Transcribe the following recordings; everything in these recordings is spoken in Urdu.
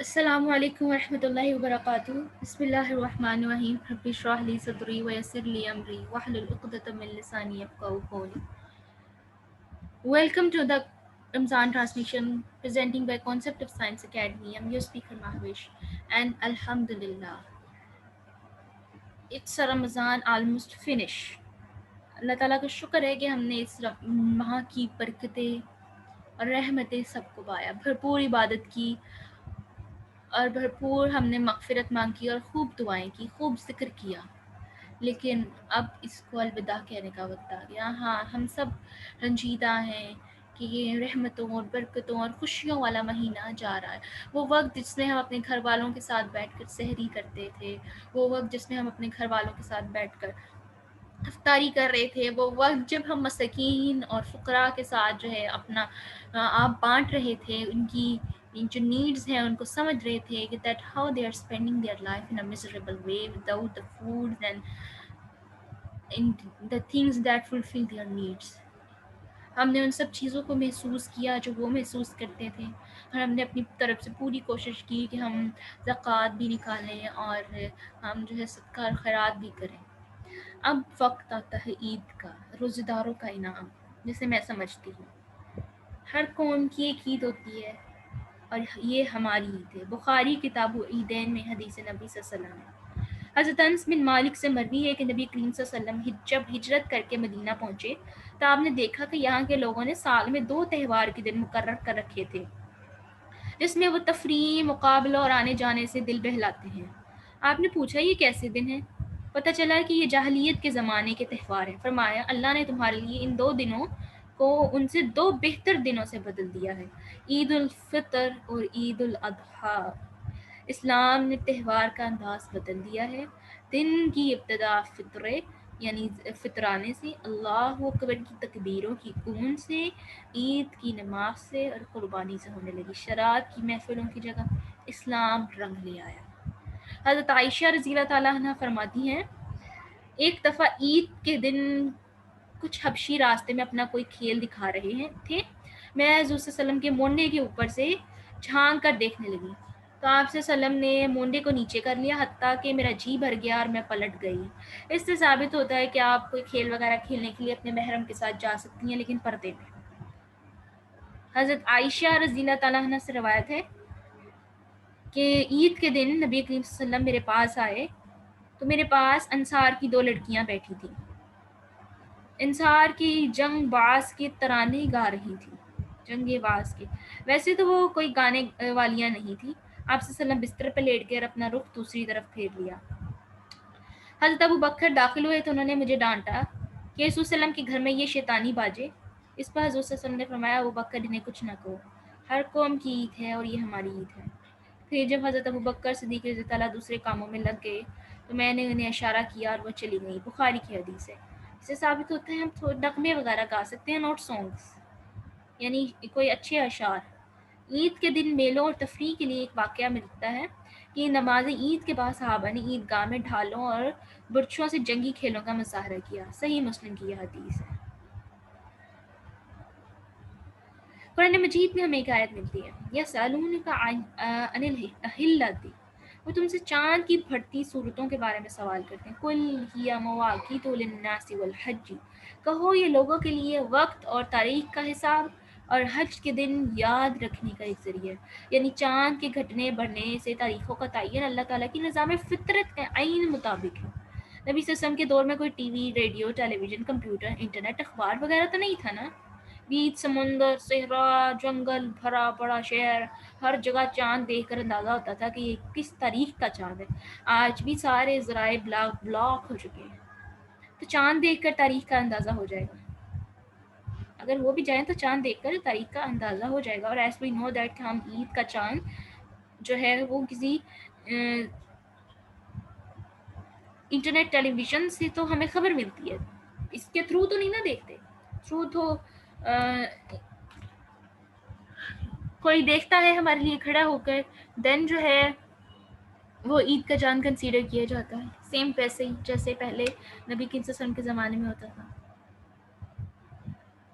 السلام علیکم ورحمۃ اللہ وبرکاتہ. بسم اللہ الرحمن الرحیم. رب اشرح لی صدری ویسر لی امری واحلل عقدۃ من لسانی یفقهوا قولی. Welcome to the Ramzan transmission presenting by Concept of Science Academy. I'm your speaker Mahwish, and Alhamdulillah, it's Ramadan almost finish. اللہ تعالیٰ کا شکر ہے کہ ہم نے اس ماہ کی برکتیں اور رحمتیں سب کو پایا. بھرپور عبادت کی اور بھرپور ہم نے مغفرت مانگی اور خوب دعائیں کی، خوب ذکر کیا. لیکن اب اس کو الوداع کہنے کا وقت آ گیا. ہاں، ہم سب رنجیدہ ہیں کہ یہ رحمتوں اور برکتوں اور خوشیوں والا مہینہ جا رہا ہے. وہ وقت جس میں ہم اپنے گھر والوں کے ساتھ بیٹھ کر سحری کرتے تھے، وہ وقت جس میں ہم اپنے گھر والوں کے ساتھ بیٹھ کر افطاری کر رہے تھے، وہ وقت جب ہم مساکین اور فقراء کے ساتھ جو ہے اپنا آپ بانٹ رہے تھے، ان کی جو نیڈز ہیں ان کو سمجھ رہے تھے کہ that how they are spending their life in a miserable way without the food and the things that fulfil their needs. ہم نے ان سب چیزوں کو محسوس کیا جو وہ محسوس کرتے تھے، اور ہم نے اپنی طرف سے پوری کوشش کی کہ ہم زکوٰۃ بھی نکالیں اور ہم جو ہے صدقہ اور خیرات بھی کریں. اب وقت آتا ہے عید کا، روزہ داروں کا انعام، جسے میں سمجھتی ہوں. ہر قوم کی ایک عید ہوتی ہے اور یہ ہماری عید ہے. بخاری کتاب عیدین میں حدیث نبی صلی اللہ علیہ وسلم ہے. حضرت انس بن مالک سے مروی ہے کہ نبی کریم صلی اللہ علیہ وسلم جب ہجرت کر کے مدینہ پہنچے تو آپ نے دیکھا کہ یہاں کے لوگوں نے سال میں 2 تہوار کے دن مقرر کر رکھے تھے جس میں وہ تفریح، مقابلوں اور آنے جانے سے دل بہلاتے ہیں. آپ نے پوچھا یہ کیسے دن ہیں؟ پتہ چلا کہ یہ جاہلیت کے زمانے کے تہوار ہیں. فرمایا اللہ نے تمہارے لیے ان 2 دنوں کو ان سے 2 بہتر دنوں سے بدل دیا ہے، عید الفطر اور عید الاضحیٰ. اسلام نے تہوار کا انداز بدل دیا ہے. دن کی ابتدا فطرے یعنی فطرانے سے، اللہ اکبر کی تکبیروں کی گون سے، عید کی نماز سے اور قربانی سے ہونے لگی. شراب کی محفلوں کی جگہ اسلام رنگ لے آیا. حضرت عائشہ رضی اللہ تعالیٰ عنہ فرماتی ہیں ایک دفعہ عید کے دن کچھ حبشی راستے میں اپنا کوئی کھیل دکھا رہے تھے. میں حضور صلی اللہ علیہ وسلم کے مونڈے کے اوپر سے جھانک کر دیکھنے لگی تو آپ صلی اللہ علیہ وسلم نے مونڈے کو نیچے کر لیا، حتیٰ کہ میرا جی بھر گیا اور میں پلٹ گئی. اس سے ثابت ہوتا ہے کہ آپ کوئی کھیل وغیرہ کھیلنے کے لیے اپنے محرم کے ساتھ جا سکتی ہیں، لیکن پردے میں. حضرت عائشہ رضی اللہ تعالیٰ عنہ سے روایت ہے کہ عید کے دن نبی کریم صلی اللہ علیہ وسلم میرے پاس آئے تو میرے پاس انصار کی 2 لڑکیاں بیٹھی تھیں. انصار کی جنگ باز کے ترانے گا رہی تھی. جنگ باز کے ویسے تو وہ کوئی گانے والیاں نہیں تھی. آپ صلی اللہ علیہ وسلم بستر پہ لیٹ کر اپنا رخ دوسری طرف پھیر لیا. حضرت ابو بکر داخل ہوئے تو انہوں نے مجھے ڈانٹا کہ حضور صلی اللہ علیہ وسلم کے گھر میں یہ شیطانی باجے. اس پر حضور صلی اللہ علیہ وسلم نے فرمایا ابو بکر انہیں کچھ نہ کہو، ہر قوم کی عید ہے اور یہ ہماری عید ہے. پھر جب حضرت ابو بکر صدیق رضی اللہ تعالیٰ دوسرے کاموں میں لگ گئے تو میں نے انہیں اشارہ کیا اور وہ چلی گئی. بخاری کی حدیث ہے. اس سے ثابت ہوتا ہے ہم نغمے وغیرہ گا سکتے ہیں، نوٹ سانگس یعنی کوئی اچھے اشعار. عید کے دن میلوں اور تفریح کے لیے ایک واقعہ ملتا ہے کہ نماز عید کے بعد صحابہ نے عیدگاہ میں ڈھالوں اور برچھوں سے جنگی کھیلوں کا مظاہرہ کیا. صحیح مسلم کی یہ حدیث ہے. قرآن مجید میں ہمیں ایک آیت ملتی ہے یسألونک عن الأہلۃ، وہ تم سے چاند کی بڑھتی صورتوں کے بارے میں سوال کرتے ہیں. قل ہی مواقیت للناس والحج، کہو یہ لوگوں کے لیے وقت اور تاریخ کا حساب اور حج کے دن یاد رکھنے کا ایک ذریعہ. یعنی چاند کے گھٹنے بڑھنے سے تاریخوں کا تعین اللہ تعالیٰ کی نظام فطرت کے عین مطابق ہے. نبی صلی اللہ علیہ وسلم کے دور میں کوئی ٹی وی، ریڈیو، ٹیلی ویژن، کمپیوٹر، انٹرنیٹ، اخبار وغیرہ تو نہیں تھا نا. بیچ سمندر، صحرا، جنگل بھرا پڑا شہر، ہر جگہ چاند دیکھ کر اندازہ ہوتا تھا کہ یہ کس تاریخ کا چاند ہے. آج بھی سارے ذرائع بلاک ہو چکے ہیں تو چاند دیکھ کر تاریخ کا اندازہ ہو جائے گا. اگر وہ بھی جائیں تو چاند دیکھ کر تاریخ کا اندازہ ہو جائے گا. اور ایز وی نو دیٹ کہ ہم عید کا چاند جو ہے وہ کسی انٹرنیٹ ٹیلی ویژن سے تو ہمیں خبر ملتی ہے، اس کے تھرو تو نہیں نا دیکھتے. تھرو تو کوئی دیکھتا ہے ہمارے لیے کھڑا ہو کر، دین جو ہے وہ عید کا چاند کنسیڈر کیا جاتا ہے. سیم ویسے ہی جیسے پہلے نبی کریم صلی اللہ علیہ وسلم کے زمانے میں ہوتا تھا.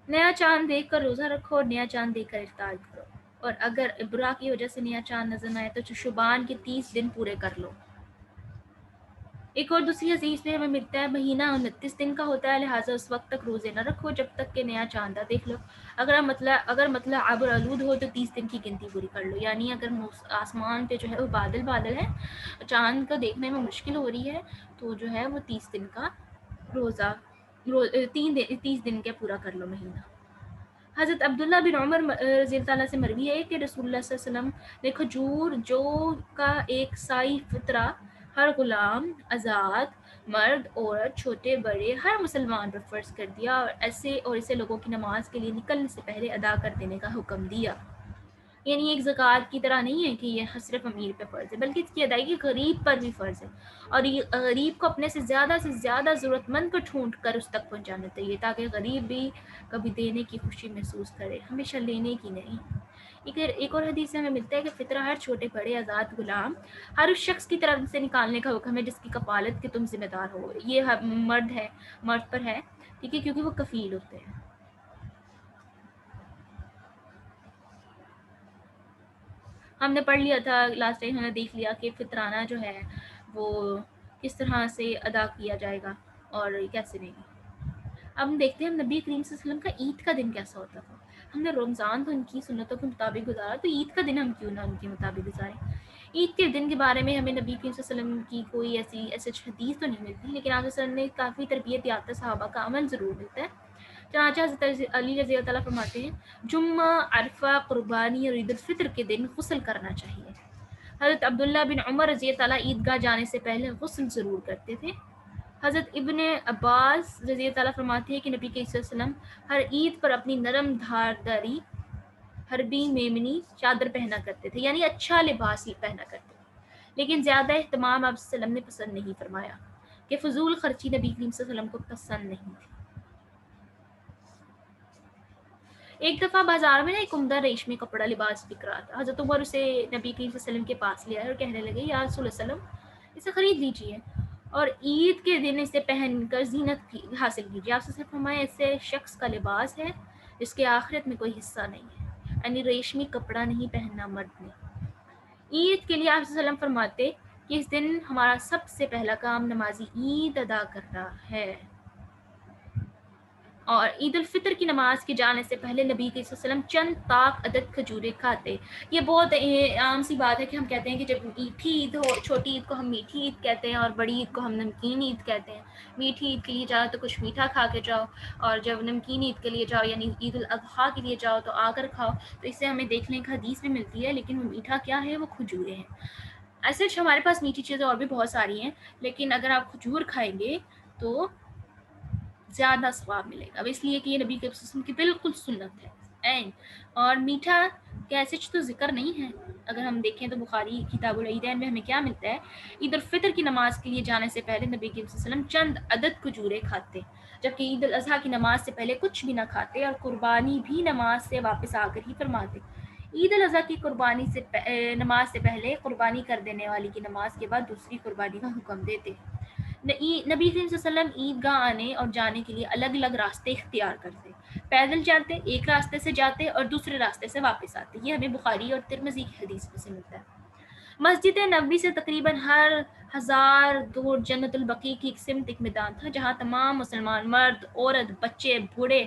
نیا چاند دیکھ کر روزہ رکھو اور نیا چاند دیکھ کر افطار کرو. اور اگر ابرا کی وجہ سے نیا چاند نظر نہ آئے تو شعبان کے 30 دن پورے کر لو۔ ایک اور دوسری حدیث میں ہمیں ملتا ہے مہینہ 29 دن کا ہوتا ہے، لہٰذا اس وقت تک روزے نہ رکھو جب تک کہ نیا چاند دیکھ لو۔ اگر مطلع ابر آلود ہو تو 30 دن کی گنتی پوری کر لو، یعنی اگر آسمان پہ جو ہے وہ بادل ہے، چاند کو دیکھنے میں مشکل ہو رہی ہے، تو جو ہے وہ 30 دن کا روزہ 30 دن کے پورا کر لو مہینہ۔ حضرت عبداللہ بن عمر رضی اللہ عنہ سے مروی ہے کہ رسول اللہ صلی اللہ علیہ وسلم نے کھجور جو کا ایک سائی فطرہ ہر غلام، آزاد، مرد، عورت، چھوٹے بڑے ہر مسلمان پر فرض کر دیا اور اسے لوگوں کی نماز کے لیے نکلنے سے پہلے ادا کر دینے کا حکم دیا۔ یعنی ایک زکوٰۃ کی طرح نہیں ہے کہ یہ صرف امیر پہ فرض ہے، بلکہ اس کی ادائیگی غریب پر بھی فرض ہے، اور یہ غریب کو اپنے سے زیادہ ضرورت مند کو ڈھونڈ کر اس تک پہنچانا چاہیے، تاکہ غریب بھی کبھی دینے کی خوشی محسوس کرے، ہمیشہ لینے کی نہیں۔ ایک اور حدیث سے ہمیں ملتا ہے کہ فطرہ ہر چھوٹے بڑے، آزاد، غلام، ہر اس شخص کی طرف سے نکالنے کا حکم ہے جس کی کفالت کے تم ذمہ دار ہو۔ یہ مرد پر ہے، ٹھیک ہے، کیونکہ وہ کفیل ہوتے ہیں۔ ہم نے پڑھ لیا تھا لاسٹ ٹائم، ہم نے دیکھ لیا کہ فطرانہ جو ہے وہ کس طرح سے ادا کیا جائے گا اور کیسے نہیں۔ اب ہم دیکھتے ہیں نبی کریم صلی اللہ علیہ وسلم کا عید کا دن کیسا ہوتا تھا۔ ہم نے رمضان تو ان کی سنتوں کے مطابق گزارا، تو عید کا دن ہم کیوں نہ ان کے مطابق گزاریں۔ عید کے دن کے بارے میں ہمیں نبی کریم صلی اللہ علیہ وسلم کی کوئی ایسی حدیث تو نہیں ملتی، لیکن آپ صلی اللہ علیہ وسلم نے کافی تربیت یافتہ صحابہ کا عمل ضرور ملتا ہے۔ چنانچہ حضرت علی رضی اللہ تعالیٰ فرماتے ہیں جمعہ، عرفہ، قربانی اور عید الفطر کے دن غسل کرنا چاہیے۔ حضرت عبداللہ بن عمر رضی اللہ تعالیٰ عیدگاہ جانے سے پہلے غسل ضرور کرتے تھے۔ حضرت ابن عباس رضی اللہ تعالیٰ فرماتے ہیں کہ نبی صلی اللہ علیہ وسلم ہر عید پر اپنی نرم دھارداری حربی میمنی چادر پہنا کرتے تھے، یعنی اچھا لباس پہنا کرتے تھے، لیکن زیادہ اہتمام آپ صلی اللہ علیہ وسلم نے پسند نہیں فرمایا، کہ فضول خرچی نبی کریم صلی اللہ علیہ وسلم کو پسند نہیں تھی۔ ایک دفعہ بازار میں ایک عمدہ ریشمی کپڑا لباس بک رہا تھا، حضرت عمر اسے نبی کریم صلی اللہ علیہ وسلم کے پاس لے آئے اور کہنے لگے یا رسول اللہ صلی اللہ علیہ وسلم اسے خرید لیجیے اور عید کے دن اسے پہن کر زینت حاصل کیجیے۔ آپ سے فرمایا ایسے شخص کا لباس ہے جس کے آخرت میں کوئی حصہ نہیں ہے، یعنی ریشمی کپڑا نہیں پہننا مرد نے۔ عید کے لیے آپ صلی اللہ علیہ وسلم فرماتے کہ اس دن ہمارا سب سے پہلا کام نمازی عید ادا کرنا ہے، اور عید الفطر کی نماز کے جانے سے پہلے نبی صلی اللہ علیہ وسلم چند طاق عدد کھجوریں کھاتے۔ یہ بہت عام سی بات ہے کہ ہم کہتے ہیں کہ جب میٹھی عید ہو، چھوٹی عید کو ہم میٹھی عید کہتے ہیں اور بڑی عید کو ہم نمکین عید کہتے ہیں۔ میٹھی عید کے لیے جاؤ تو کچھ میٹھا کھا کے جاؤ، اور جب نمکین عید کے لیے جاؤ یعنی عید الاضحیٰ کے لیے جاؤ تو آ کر کھاؤ۔ تو اس سے ہمیں دیکھنے کا حدیث بھی ملتی ہے، لیکن وہ میٹھا کیا ہے؟ وہ کھجوریں ہیں۔ ایسے ہمارے پاس میٹھی چیزیں اور بھی بہت ساری ہیں، لیکن اگر آپ کھجور کھائیں گے تو زیادہ ثواب ملے گا، اس لیے کہ یہ نبی کے وسلم کی بالکل سنت ہے۔ اور میٹھا کیسے تو ذکر نہیں ہے، اگر ہم دیکھیں تو بخاری کتاب العیدین میں ہمیں کیا ملتا ہے؟ عید الفطر کی نماز کے لیے جانے سے پہلے نبی کے وسلم چند عدد کھجوریں کھاتے، جبکہ عید الاضحیٰ کی نماز سے پہلے کچھ بھی نہ کھاتے، اور قربانی بھی نماز سے واپس آ کر ہی فرماتے۔ عید الاضحیٰ کی نماز سے پہلے قربانی کر دینے والی کی نماز کے بعد دوسری قربانی کا حکم دیتے۔ نبی صلی اللہ علیہ وسلم عیدگاہ آنے اور جانے کے لیے الگ الگ راستے اختیار کرتے، پیدل جاتے، ایک راستے سے جاتے اور دوسرے راستے سے واپس آتے۔ یہ ہمیں بخاری اور ترمذی کی حدیث میں سے ملتا ہے۔ مسجد نبوی سے تقریباً ہر 1000 دور جنت البقیع کی ایک سمت ایک میدان تھا، جہاں تمام مسلمان مرد، عورت، بچے، بوڑھے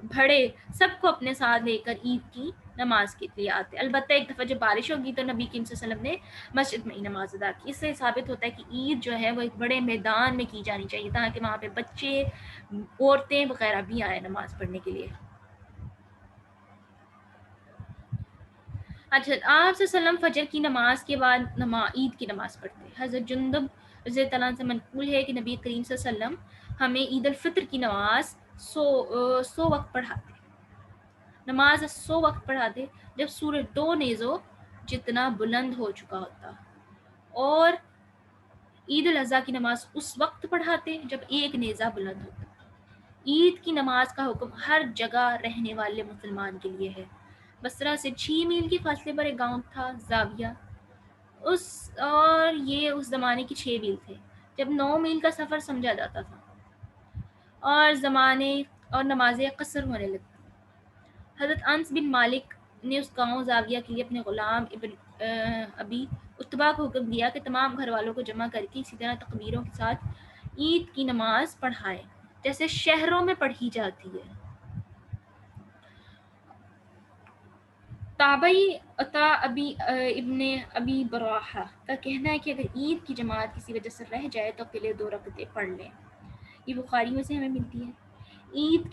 بھڑے سب کو اپنے ساتھ لے کر عید کی نماز کے لیے آتے۔ البتہ ایک دفعہ جب بارش ہوگی تو نبی کریم صلی اللہ علیہ وسلم نے مسجد میں ہی نماز ادا کی۔ اس سے ثابت ہوتا ہے کہ عید جو ہے وہ ایک بڑے میدان میں کی جانی چاہیے، تاکہ وہاں پہ بچے، عورتیں وغیرہ بھی آئیں نماز پڑھنے کے لیے۔ اچھا، آپ صلی اللہ علیہ وسلم فجر کی نماز کے بعد عید کی نماز پڑھتے۔ حضرت جندب رضی اللہ عنہ سے منقول ہے کہ نبی کریم صلی اللہ علیہ وسلم ہمیں عید الفطر کی نماز 100 وقت پڑھاتے، نماز 100 وقت پڑھاتے جب سورج 2 نیزوں جتنا بلند ہو چکا ہوتا، اور عید الاضحیٰ کی نماز اس وقت پڑھاتے جب 1 نیزہ بلند ہوتا۔ عید کی نماز کا حکم ہر جگہ رہنے والے مسلمان کے لیے ہے۔ بصرہ سے 6 میل کی فاصلے پر ایک گاؤں تھا زاویہ، اور یہ اس زمانے کی 6 میل تھے جب 9 میل کا سفر سمجھا جاتا تھا، اور نمازیں قصر ہونے لگتی۔ حضرت انس بن مالک نے اس گاؤں زاویہ کے لیے اپنے غلام ابن ابی اتبا کو حکم دیا کہ تمام گھر والوں کو جمع کر کے اسی طرح تکبیروں کے ساتھ عید کی نماز پڑھائے جیسے شہروں میں پڑھی جاتی ہے۔ تابعی عطا ابن ابی براحہ کا کہنا ہے کہ اگر عید کی جماعت کسی وجہ سے رہ جائے تو پہلے 2 رکعتیں پڑھ لیں۔ یہ بخاری میں سے ہمیں ملتی ہے۔ عید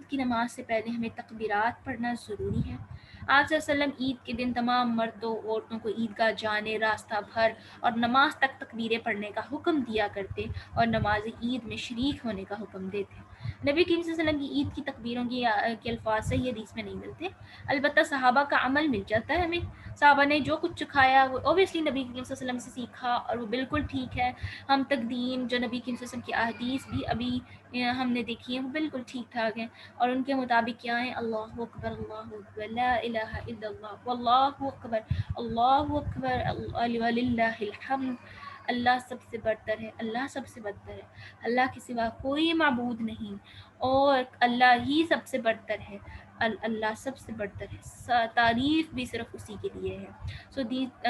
کی نماز سے پہلے ہمیں تکبیرات پڑھنا ضروری ہے۔ آپ صلی اللہ علیہ وسلم عید کے دن تمام مردوں عورتوں کو عیدگاہ جانے، راستہ بھر اور نماز تک تکبیریں پڑھنے کا حکم دیا کرتے اور نماز عید میں شریک ہونے کا حکم دیتے۔ نبی کریم صلی اللہ علیہ وسلم کی عید کی تکبیروں کے الفاظ صحیح حدیث میں نہیں ملتے، البتہ صحابہ کا عمل مل جاتا ہے ہمیں۔ صحابہ نے جو کچھ سکھایا وہ اوبیسلی نبی کریم صلی اللہ علیہ وسلم سے سیکھا اور وہ بالکل ٹھیک ہے۔ ہم تقدیم جو نبی کریم صلی اللہ علیہ وسلم کی احادیث بھی ابھی ہم نے دیکھی ہیں وہ بالکل ٹھیک ٹھاک ہیں، اور ان کے مطابق کیا ہیں، اللہ اکبر لا الہ الا اللہ واللہ اکبر وللہ الحمد، اللہ سب سے برتر ہے، اللہ سب سے برتر ہے، اللہ کے سوا کوئی معبود نہیں اور اللہ ہی سب سے برتر ہے، اللہ سب سے برتر ہے، تعریف بھی صرف اسی کے لیے ہے۔ So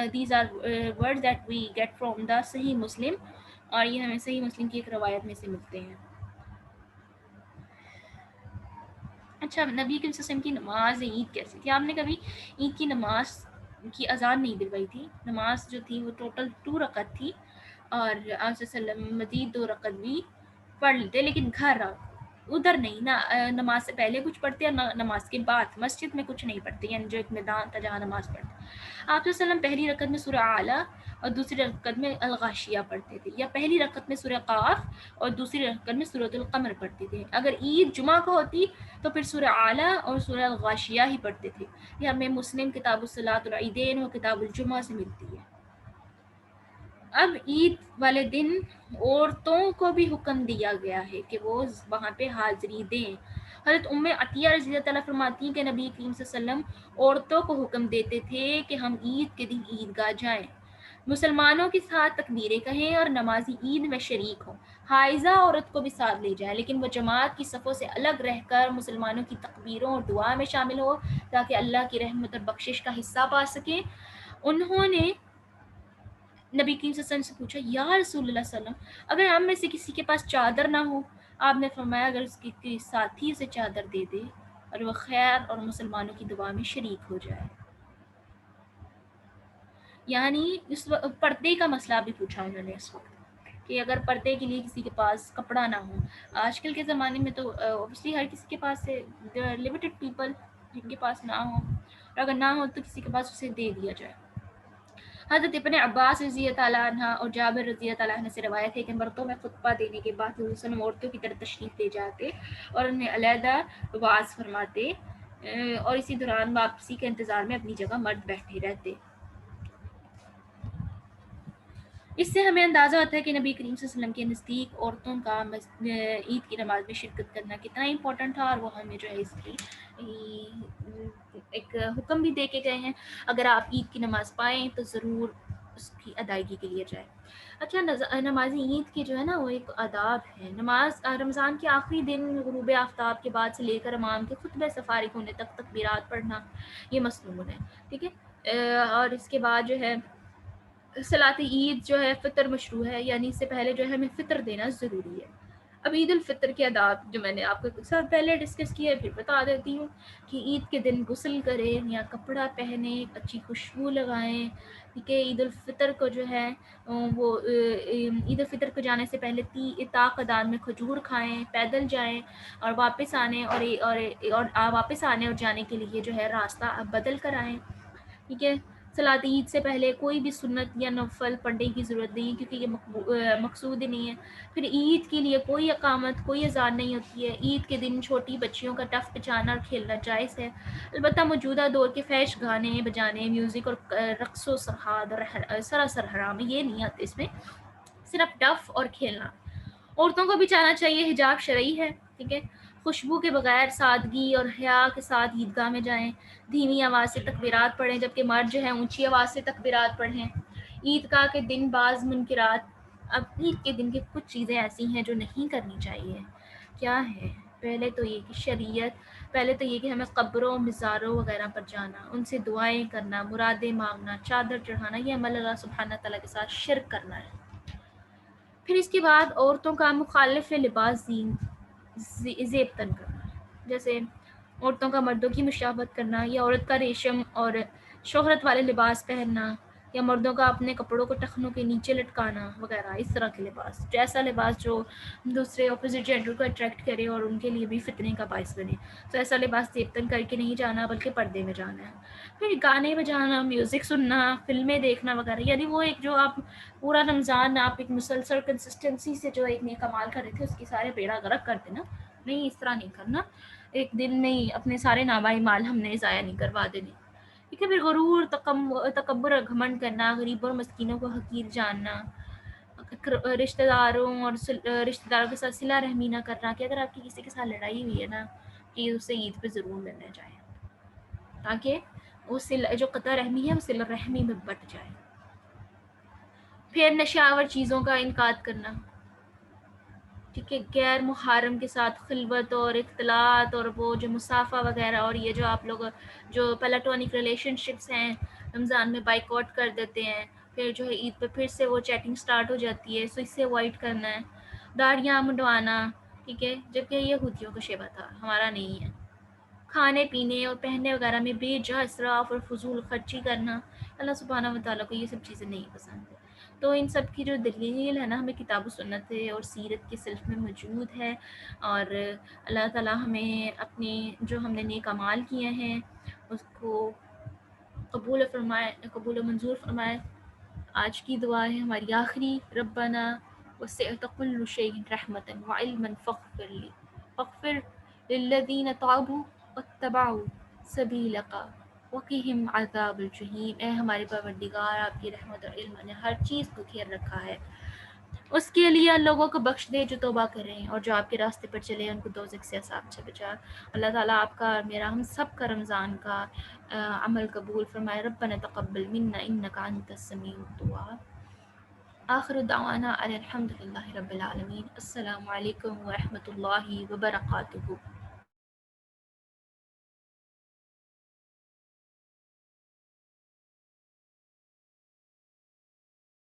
these are words that we get from the صحیح مسلم، اور یہ ہمیں صحیح مسلم کی ایک روایت میں سے ملتے ہیں۔ اچھا، نبی کریم صلی اللہ علیہ وسلم کی نماز عید کیسی تھی؟ آپ نے کبھی عید کی نماز کی اذان نہیں دلوائی تھی؟ نماز جو تھی وہ ٹوٹل 2 رکعت تھی، اور آپ صلی اللہ علیہ وسلم مزید 2 رکعت بھی پڑھ لیتے، لیکن گھر ادھر نہیں، نہ نماز سے پہلے کچھ پڑھتے اور نہ نماز کے بعد مسجد میں کچھ نہیں پڑھتے، یعنی جو ایک میدان تھا جہاں نماز پڑھتے۔ آپ صلی اللہ علیہ وسلم پہلی رکعت میں سورہ اعلیٰ اور دوسری رکعت میں الغاشیہ پڑھتے تھے، یا پہلی رکعت میں سورہ قاف اور دوسری رکعت میں سورۃ القمر پڑھتے تھے۔ اگر عید جمعہ کو ہوتی تو پھر سورہ اعلیٰ اور سورہ الغاشیہ ہی پڑھتے تھے۔ یہ ہمیں مسلم کتاب الصلاۃ العیدین و کتاب الجمعہ سے ملتی ہے۔ اب عید والے دن عورتوں کو بھی حکم دیا گیا ہے کہ وہ وہاں پہ حاضری دیں۔ حضرت ام عطیہ رضی اللہ تعالیٰ فرماتی ہیں کہ نبی کریم صلی اللہ علیہ وسلم عورتوں کو حکم دیتے تھے کہ ہم عید کے دن عیدگاہ جائیں، مسلمانوں کے ساتھ تکبیریں کہیں اور نمازی عید میں شریک ہوں۔ حائضہ عورت کو بھی ساتھ لے جائیں، لیکن وہ جماعت کی صفوں سے الگ رہ کر مسلمانوں کی تکبیروں اور دعا میں شامل ہو تاکہ اللہ کی رحمت اور بخشش کا حصہ پا سکیں۔ انہوں نے نبی کریم صلی اللہ علیہ وسلم سے پوچھا، یا رسول اللہ صلی اللہ علیہ وسلم، اگر ہم میں سے کسی کے پاس چادر نہ ہو؟ آپ نے فرمایا اگر اس کے ساتھی اسے چادر دے دے اور وہ خیر اور مسلمانوں کی دعا میں شریک ہو جائے۔ یعنی اس پردے کا مسئلہ بھی پوچھا انہوں نے اس وقت، کہ اگر پردے کے لیے کسی کے پاس کپڑا نہ ہو۔ آج کل کے زمانے میں تو اوبیسلی ہر کسی کے پاس ہے، لمیٹڈ پیپل جن کے پاس نہ ہو، اور اگر نہ ہو تو کسی کے پاس اسے دے دیا جائے۔ حضرت ابن عباس رضی اللہ تعالیٰ عنہ اور جابر رضی اللہ تعالیٰ عنہ سے روایت ہے کہ مردوں میں خطبہ دینے کے بعد حضور صلی اللہ علیہ وسلم عورتوں کی طرف تشریف لے جاتے اور انہیں علیحدہ واعظ فرماتے، اور اسی دوران واپسی کے انتظار میں اپنی جگہ مرد بیٹھے رہتے۔ اس سے ہمیں اندازہ ہوتا ہے کہ نبی کریم صلی اللہ علیہ وسلم کے نزدیک عورتوں کا عید کی نماز میں شرکت کرنا کتنا امپورٹنٹ تھا، اور وہ ہمیں جو ہے اس کی ایک حکم بھی دے کے گئے ہیں، اگر آپ عید کی نماز پائیں تو ضرور اس کی ادائیگی کے لیے جائیں۔ اچھا، نماز عید کی جو ہے نا وہ ایک آداب ہے۔ نماز رمضان کے آخری دن غروب آفتاب کے بعد سے لے کر امام کے خطبے سے فارغ ہونے تک تکبیرات پڑھنا یہ مسنون ہے، ٹھیک ہے۔ اور اس کے بعد جو ہے صلاۃ عید جو ہے فطر مشروع ہے، یعنی اس سے پہلے جو ہے ہمیں فطر دینا ضروری ہے۔ اب عید الفطر کے آداب جو میں نے آپ کو سب پہلے ڈسکس کیا ہے پھر بتا دیتی ہوں، کہ عید کے دن غسل کریں یا کپڑا پہنیں، اچھی خوشبو لگائیں، ٹھیک ہے۔ عید الفطر کو جو ہے وہ عید الفطر کو جانے سے پہلے طاقدان میں کھجور کھائیں، پیدل جائیں، اور واپس آنے واپس آنے اور جانے کے لیے جو ہے راستہ بدل کر آئیں، ٹھیک ہے۔ صلاۃ عید سے پہلے کوئی بھی سنت یا نفل پڑھنے کی ضرورت نہیں ہے، کیونکہ یہ مقصود ہی نہیں ہے۔ پھر عید کے لیے کوئی اقامت، کوئی اذان نہیں ہوتی ہے۔ عید کے دن چھوٹی بچیوں کا ٹف بجانا اور کھیلنا جائز ہے، البتہ موجودہ دور کے فحش گانے بجانے، میوزک اور رقص و سرحاد سراسر حرام ہے، یہ نہیں آتے اس میں، صرف ٹف اور کھیلنا۔ عورتوں کو بھی جانا چاہیے، حجاب شرعی ہے، ٹھیک ہے۔ خوشبو کے بغیر سادگی اور حیا کے ساتھ عیدگاہ میں جائیں، دھیمی آواز سے تکبیرات پڑھیں، جبکہ مرد جو ہے اونچی آواز سے تکبیرات پڑھیں۔ عیدگاہ کے دن بعض منکرات، اب عید کے دن کی کچھ چیزیں ایسی ہیں جو نہیں کرنی چاہیے، کیا ہے؟ پہلے تو یہ کہ شریعت پہلے تو یہ کہ ہمیں قبروں مزاروں وغیرہ پر جانا، ان سے دعائیں کرنا، مرادیں مانگنا، چادر چڑھانا، یہ عمل اللہ سبحانہ تعالیٰ کے ساتھ شرک کرنا ہے۔ پھر اس کے بعد عورتوں کا مخالف لباس زیب تن کرنا، جیسے عورتوں کا مردوں کی مشابہت کرنا، یا عورت کا ریشم اور شہرت والے لباس پہننا، یا مردوں کا اپنے کپڑوں کو ٹخنوں کے نیچے لٹکانا وغیرہ، اس طرح کے لباس، ایسا لباس جو دوسرے اپوزٹ جینڈر کو اٹریکٹ کرے اور ان کے لیے بھی فتنے کا باعث بنے، تو ایسا لباس زیبتن کر کے نہیں جانا بلکہ پردے میں جانا ہے۔ پھر گانے بجانا، میوزک سننا، فلمیں دیکھنا وغیرہ، یعنی وہ ایک جو آپ پورا رمضان آپ ایک مسلسل کنسسٹنسی سے جو ایک نیک عمال کر رہے تھے اس کی سارے بیڑا غرق کر دینا، نہیں اس طرح نہیں کرنا، ایک دن میں ہی اپنے سارے نامہ مال ہم نے ضائع نہیں کروا دینے۔ ٹھیک ہے، پھر غرور، تکبر اور گھمنڈ کرنا، غریبوں اور مسکینوں کو حقیر جاننا، رشتہ داروں کے ساتھ صلہ رحمی نہ کرنا، کہ اگر آپ کی کسی کے ساتھ لڑائی ہوئی ہے نا کہ اسے عید پہ ضرور ملنے جائیں، تاکہ وہ جو قطع رحمی ہے وہ صلہ رحمی میں بٹ جائے۔ پھر نشاور چیزوں کا انکار کرنا، ٹھیک ہے، غیر محرم کے ساتھ خلوت اور اختلاط اور وہ جو مسافہ وغیرہ، اور یہ جو آپ لوگ جو پلاٹونک ریلیشن شپس ہیں رمضان میں بائک آؤٹ کر دیتے ہیں، پھر جو ہے عید پہ پھر سے وہ چیٹنگ سٹارٹ ہو جاتی ہے، سو اس سے اوائڈ کرنا ہے۔ داڑھیاں منڈوانا، ٹھیک ہے، جبکہ یہ یہودیوں کا شیبہ تھا، ہمارا نہیں ہے۔ کھانے پینے اور پہننے وغیرہ میں بے جا اسراف اور فضول خرچی کرنا، اللہ سبحانہ و تعالیٰ کو یہ سب چیزیں نہیں پسند ہے۔ تو ان سب کی جو دلیل ہے نا ہمیں کتاب و سنت اور سیرت کے سلف میں موجود ہے، اور اللہ تعالیٰ ہمیں اپنے جو ہم نے نیک اعمال کیے ہیں اس کو قبول فرمائے، قبول و منظور فرمائے۔ آج کی دعا ہے ہماری آخری، ربنا وسعت كل شيء رحمة وعلما فاغفر للذين تابوا واتبعوا سبيلك وقهم عذاب الجحيم۔ اے ہمارے پروردگار، آپ کی رحمت اور علم نے ہر چیز کو گھیر رکھا ہے، اس کے لیے ان لوگوں کو بخش دے جو توبہ کریں اور جو آپ کے راستے پر چلے ان کو دوزخ سے عذاب سے بچا۔ اللہ تعالیٰ آپ کا اور میرا، ہم سب کا رمضان کا عمل قبول فرمائے۔ ربنا تقبل منا انک انت السمیع الدعاء۔ آخر دعوانا الحمد للہ رب العالمین۔ السلام علیکم ورحمۃ اللہ وبرکاتہ۔